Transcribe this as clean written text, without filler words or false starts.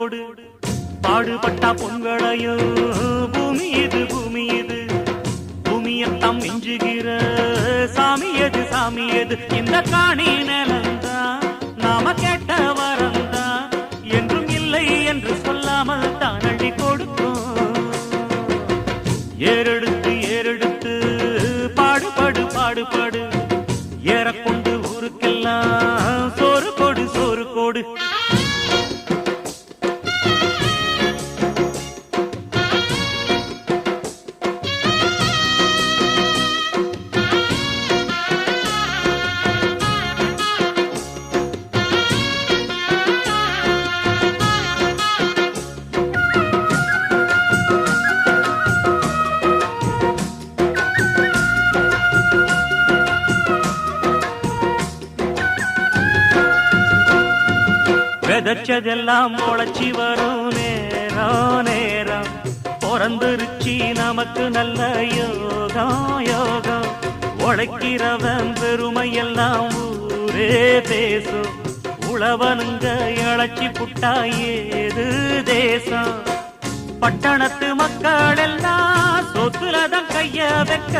பாடுபட்டா பொங்கலையோ பூமி இது பூமியத்தம் மிஞ்சுகிற சாமி எது இந்த காணி நிலந்தான் நாம கேட்ட வரந்தான் என்றும் இல்லை என்று சொல்லாமல் தான் அள்ளி கொடுக்கும். ஏறெடுத்து பாடுபடு ஏறக்கொண்டு ஊருக்கெல்லாம் சோறு கோடு. விதைச்சதெல்லாம் முளைச்சி வரும் நேரம் பிறந்துருச்சி நமக்கு நல்ல யோகம் உழைக்கிறவன் பெருமையெல்லாம் ஊரே பேசும். உழவனுங்க இழைச்சி புட்டா ஏது தேசம். பட்டணத்து மக்கள் எல்லாம் சொத்துலதான் கைய வைக்க